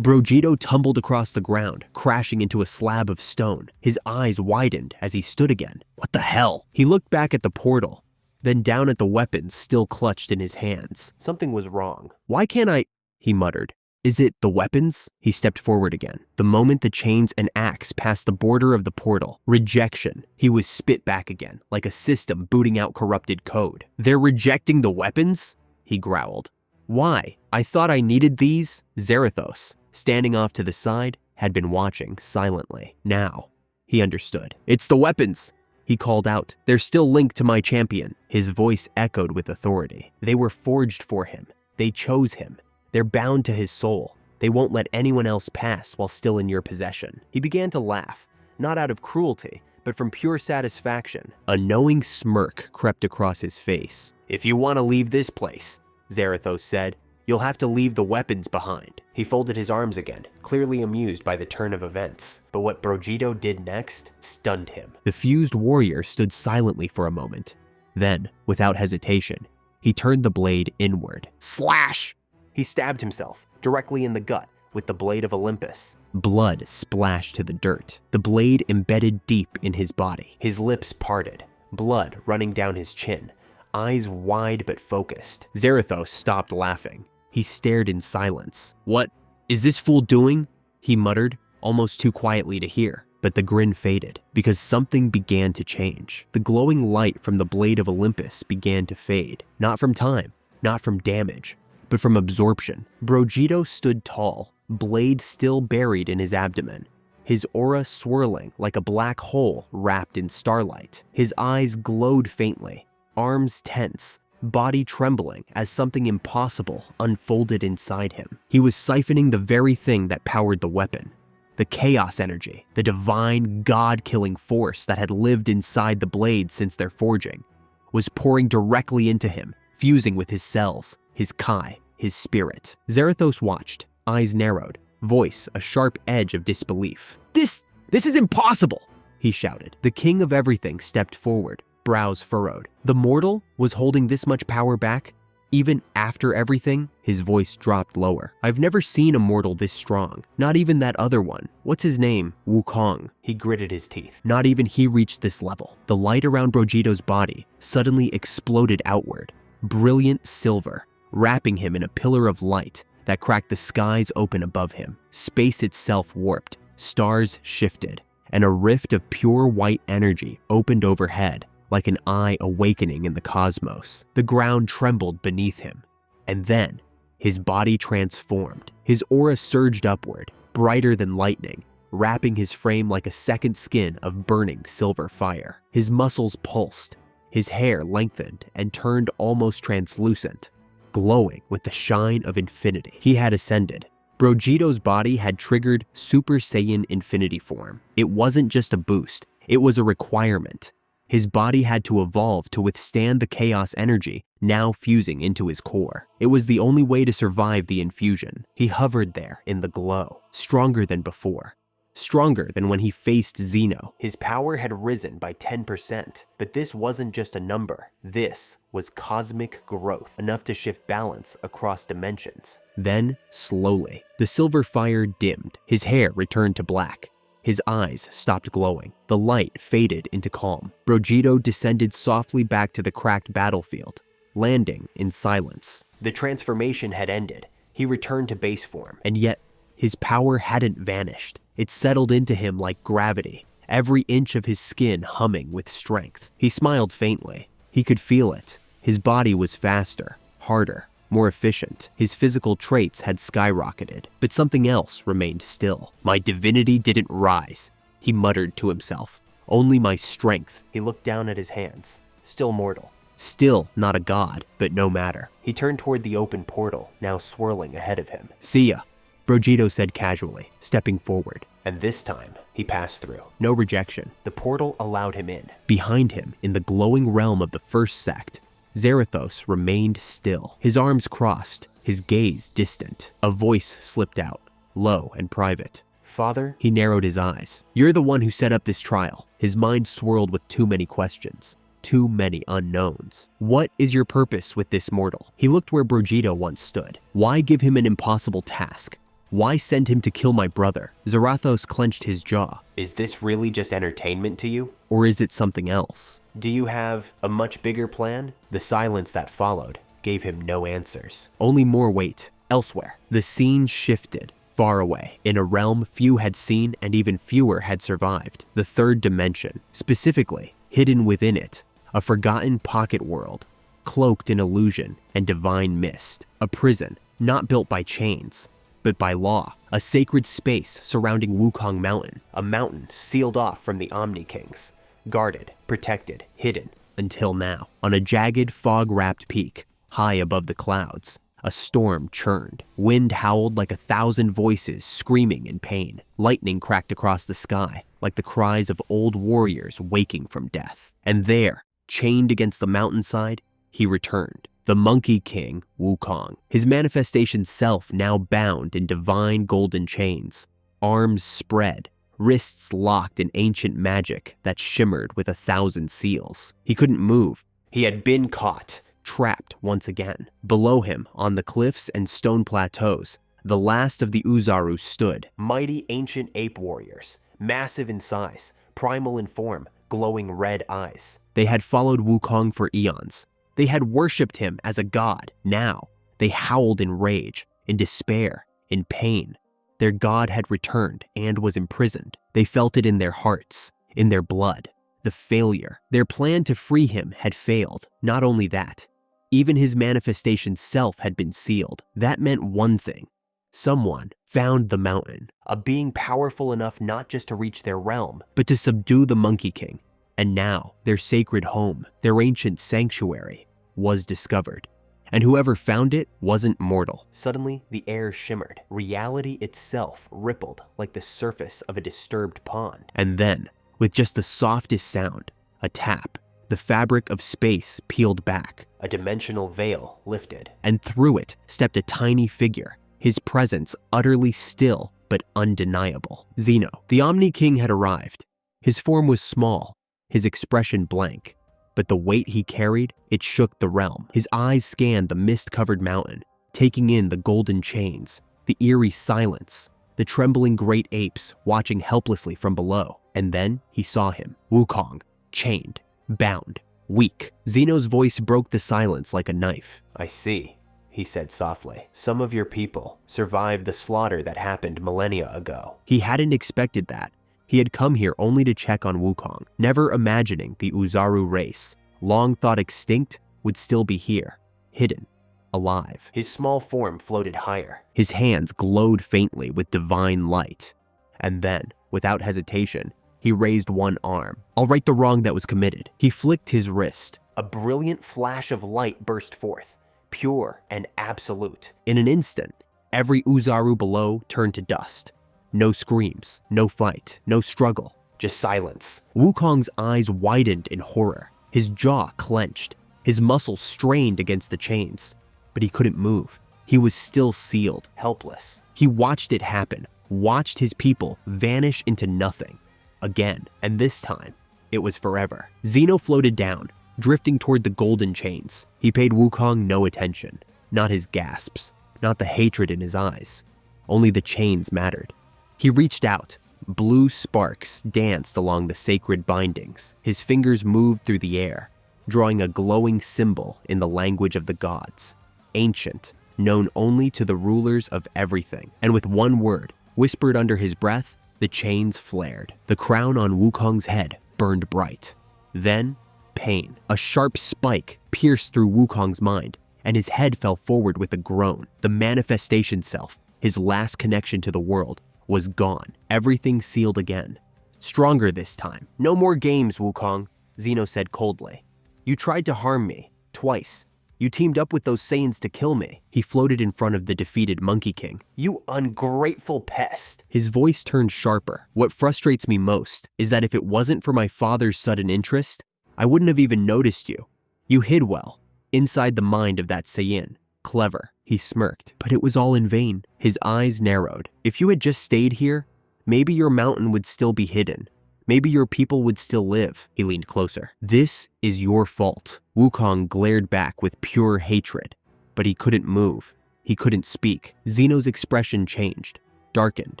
Vegeta tumbled across the ground, crashing into a slab of stone. His eyes widened as he stood again. What the hell? He looked back at the portal, then down at the weapons still clutched in his hands. Something was wrong. "Why can't I?" he muttered. "Is it the weapons?" He stepped forward again. The moment the chains and axe passed the border of the portal, rejection, he was spit back again, like a system booting out corrupted code. "They're rejecting the weapons?" he growled. "Why? I thought I needed these?" Zarathos, standing off to the side, had been watching silently. Now, he understood. "It's the weapons," he called out. "They're still linked to my champion." His voice echoed with authority. "They were forged for him. They chose him. They're bound to his soul. They won't let anyone else pass while still in your possession." He began to laugh, not out of cruelty, but from pure satisfaction. A knowing smirk crept across his face. "If you want to leave this place," Zarathos said, "you'll have to leave the weapons behind." He folded his arms again, clearly amused by the turn of events. But what Vegeta did next stunned him. The fused warrior stood silently for a moment. Then, without hesitation, he turned the blade inward. Slash! He stabbed himself, directly in the gut, with the blade of Olympus. Blood splashed to the dirt. The blade embedded deep in his body. His lips parted, blood running down his chin, eyes wide but focused. Zarathos stopped laughing. He stared in silence. "What is this fool doing?" he muttered, almost too quietly to hear. But the grin faded, because something began to change. The glowing light from the blade of Olympus began to fade, not from time, not from damage, but from absorption. Vegeta stood tall, blade still buried in his abdomen, his aura swirling like a black hole wrapped in starlight. His eyes glowed faintly, arms tense, body trembling as something impossible unfolded inside him. He was siphoning the very thing that powered the weapon. The chaos energy, the divine, god-killing force that had lived inside the blade since their forging, was pouring directly into him, fusing with his cells, his Kai, his spirit. Zarathos watched, eyes narrowed, voice a sharp edge of disbelief. This is impossible!" he shouted. The king of everything stepped forward, brows furrowed. The mortal was holding this much power back? Even after everything? His voice dropped lower. "I've never seen a mortal this strong. Not even that other one. What's his name? Wukong." He gritted his teeth. Not even he reached this level. The light around Vegeta's body suddenly exploded outward. Brilliant silver, wrapping him in a pillar of light that cracked the skies open above him. Space itself warped, stars shifted, and a rift of pure white energy opened overhead, like an eye awakening in the cosmos. The ground trembled beneath him, and then his body transformed. His aura surged upward, brighter than lightning, wrapping his frame like a second skin of burning silver fire. His muscles pulsed, his hair lengthened and turned almost translucent. glowing with the shine of infinity. He had ascended. Vegeta's body had triggered Super Saiyan Infinity form. It wasn't just a boost, it was a requirement. His body had to evolve to withstand the chaos energy now fusing into his core. It was the only way to survive the infusion. He hovered there in the glow, stronger than before. Stronger than when he faced Xeno. His power had risen by 10%, but this wasn't just a number. This was cosmic growth, enough to shift balance across dimensions. Then, slowly, the silver fire dimmed. His hair returned to black. His eyes stopped glowing. The light faded into calm. Vegeta descended softly back to the cracked battlefield, landing in silence. The transformation had ended. He returned to base form, and yet his power hadn't vanished. It settled into him like gravity, every inch of his skin humming with strength. He smiled faintly. He could feel it. His body was faster, harder, more efficient. His physical traits had skyrocketed, but something else remained still. My divinity didn't rise, he muttered to himself. Only my strength. He looked down at his hands. Still mortal. Still not a god, but no matter. He turned toward the open portal, now swirling ahead of him. See ya, Vegeta said casually, stepping forward. And this time, he passed through. No rejection. The portal allowed him in. Behind him, in the glowing realm of the first sect, Zarathos remained still, his arms crossed, his gaze distant. A voice slipped out, low and private. Father? He narrowed his eyes. You're the one who set up this trial. His mind swirled with too many questions. Too many unknowns. What is your purpose with this mortal? He looked where Vegeta once stood. Why give him an impossible task? Why send him to kill my brother? Zarathos clenched his jaw. Is this really just entertainment to you? Or is it something else? Do you have a much bigger plan? The silence that followed gave him no answers. Only more weight. Elsewhere, the scene shifted. Far away, in a realm few had seen and even fewer had survived. The third dimension, specifically, hidden within it. A forgotten pocket world, cloaked in illusion and divine mist. A prison, not built by chains, but by law. A sacred space surrounding Wukong Mountain. A mountain sealed off from the Omni Kings. Guarded, protected, hidden, until now. On a jagged, fog-wrapped peak, high above the clouds, a storm churned. Wind howled like 1,000 voices screaming in pain. Lightning cracked across the sky, like the cries of old warriors waking from death. And there, chained against the mountainside, he returned. The Monkey King, Wukong, his manifestation self now bound in divine golden chains, arms spread, wrists locked in ancient magic that shimmered with 1,000 seals. He couldn't move. He had been caught, trapped once again. Below him, on the cliffs and stone plateaus, the last of the Uzaru stood. Mighty ancient ape warriors, massive in size, primal in form, glowing red eyes. They had followed Wukong for eons. They had worshipped him as a god. Now, they howled in rage, in despair, in pain. Their god had returned and was imprisoned. They felt it in their hearts, in their blood. The failure. Their plan to free him had failed. Not only that, even his manifestation self had been sealed. That meant one thing. Someone found the mountain, a being powerful enough not just to reach their realm, but to subdue the Monkey King. And now, their sacred home, their ancient sanctuary, was discovered. And whoever found it wasn't mortal. Suddenly, the air shimmered. Reality itself rippled like the surface of a disturbed pond. And then, with just the softest sound, a tap, the fabric of space peeled back. A dimensional veil lifted. And through it stepped a tiny figure, his presence utterly still but undeniable. Xeno. The Omni King had arrived. His form was small, his expression blank, but the weight he carried, it shook the realm. His eyes scanned the mist-covered mountain, taking in the golden chains, the eerie silence, the trembling great apes watching helplessly from below. And then he saw him, Wukong, chained, bound, weak. Xeno's voice broke the silence like a knife. I see, he said softly. Some of your people survived the slaughter that happened millennia ago. He hadn't expected that. He had come here only to check on Wukong, never imagining the Uzaru race, long thought extinct, would still be here, hidden, alive. His small form floated higher. His hands glowed faintly with divine light. And then, without hesitation, he raised one arm. I'll right the wrong that was committed. He flicked his wrist. A brilliant flash of light burst forth, pure and absolute. In an instant, every Uzaru below turned to dust. No screams, no fight, no struggle, just silence. Wukong's eyes widened in horror. His jaw clenched. His muscles strained against the chains. But he couldn't move. He was still sealed, helpless. He watched it happen, watched his people vanish into nothing. Again, and this time, it was forever. Zeno floated down, drifting toward the golden chains. He paid Wukong no attention. Not his gasps, not the hatred in his eyes. Only the chains mattered. He reached out. Blue sparks danced along the sacred bindings. His fingers moved through the air, drawing a glowing symbol in the language of the gods. Ancient, known only to the rulers of everything. And with one word, whispered under his breath, the chains flared. The crown on Wukong's head burned bright. Then, pain. A sharp spike pierced through Wukong's mind, and his head fell forward with a groan. The manifestation self, his last connection to the world, was gone. Everything sealed again. Stronger this time. No more games, Wukong, Zeno said coldly. You tried to harm me, twice. You teamed up with those Saiyans to kill me. He floated in front of the defeated Monkey King. You ungrateful pest. His voice turned sharper. What frustrates me most is that if it wasn't for my father's sudden interest, I wouldn't have even noticed you. You hid well, inside the mind of that Saiyan. Clever, he smirked, but it was all in vain. His eyes narrowed. If you had just stayed here, maybe your mountain would still be hidden. Maybe your people would still live. He leaned closer. This is your fault. Wukong glared back with pure hatred, but he couldn't move. He couldn't speak. Zeno's expression changed, darkened.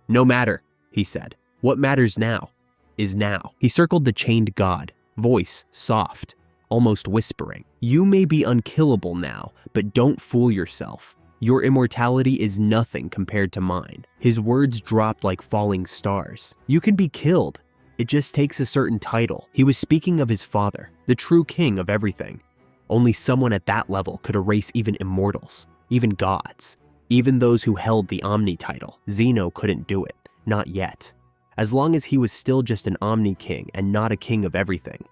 No matter, he said. What matters now is now. He circled the chained god, voice soft, almost whispering. You may be unkillable now, but don't fool yourself. Your immortality is nothing compared to mine. His words dropped like falling stars. You can be killed. It just takes a certain title. He was speaking of his father, the true king of everything. Only someone at that level could erase even immortals, even gods, even those who held the Omni title. Zeno couldn't do it, not yet. As long as he was still just an Omni king and not a king of everything,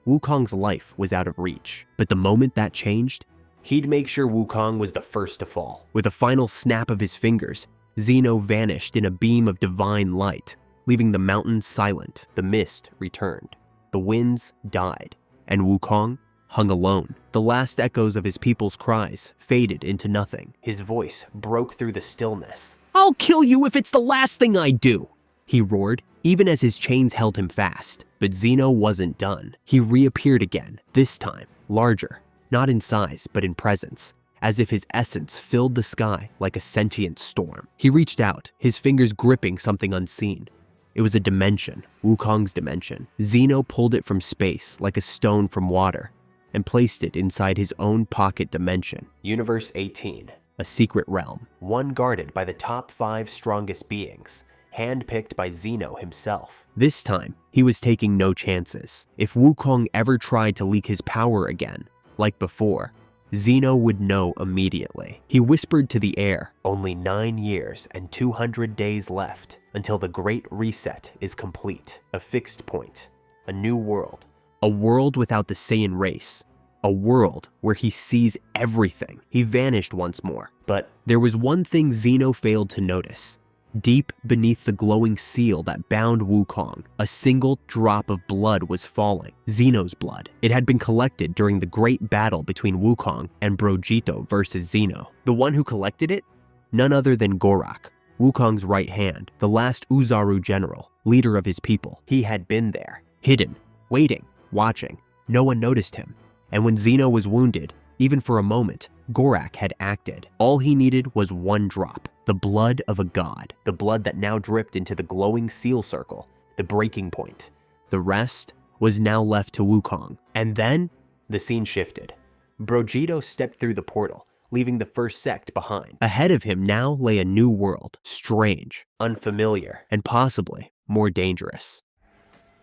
Wukong's life was out of reach. But the moment that changed, he'd make sure Wukong was the first to fall. With a final snap of his fingers, Zeno vanished in a beam of divine light, leaving the mountains silent. The mist returned. The winds died. And Wukong hung alone. The last echoes of his people's cries faded into nothing. His voice broke through the stillness. I'll kill you if it's the last thing I do, he roared, even as his chains held him fast. But Zeno wasn't done. He reappeared again, this time larger, not in size, but in presence, as if his essence filled the sky like a sentient storm. He reached out, his fingers gripping something unseen. It was a dimension, Wukong's dimension. Zeno pulled it from space like a stone from water and placed it inside his own pocket dimension. Universe 18, a secret realm, one guarded by the top 5 strongest beings, handpicked by Zeno himself. This time, he was taking no chances. If Wukong ever tried to leak his power again, like before, Zeno would know immediately. He whispered to the air, only 9 years and 200 days left until the Great Reset is complete. A fixed point, a new world. A world without the Saiyan race. A world where he sees everything. He vanished once more. But there was one thing Zeno failed to notice. Deep beneath the glowing seal that bound Wukong, a single drop of blood was falling. Zeno's blood. It had been collected during the great battle between Wukong and Vegeta versus Zeno. The one who collected it? None other than Gorak, Wukong's right hand, the last Uzaru general, leader of his people. He had been there, hidden, waiting, watching. No one noticed him. And when Zeno was wounded, even for a moment, Gorak had acted. All he needed was one drop. The blood of a god. The blood that now dripped into the glowing seal circle, the breaking point. The rest was now left to Wukong. And then, the scene shifted. Vegeta stepped through the portal, leaving the first sect behind. Ahead of him now lay a new world, strange, unfamiliar, and possibly more dangerous.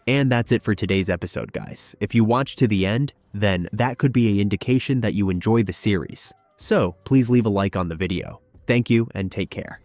And that's it for today's episode, guys. If you watched to the end, then that could be an indication that you enjoy the series. So please leave a like on the video. Thank you and take care.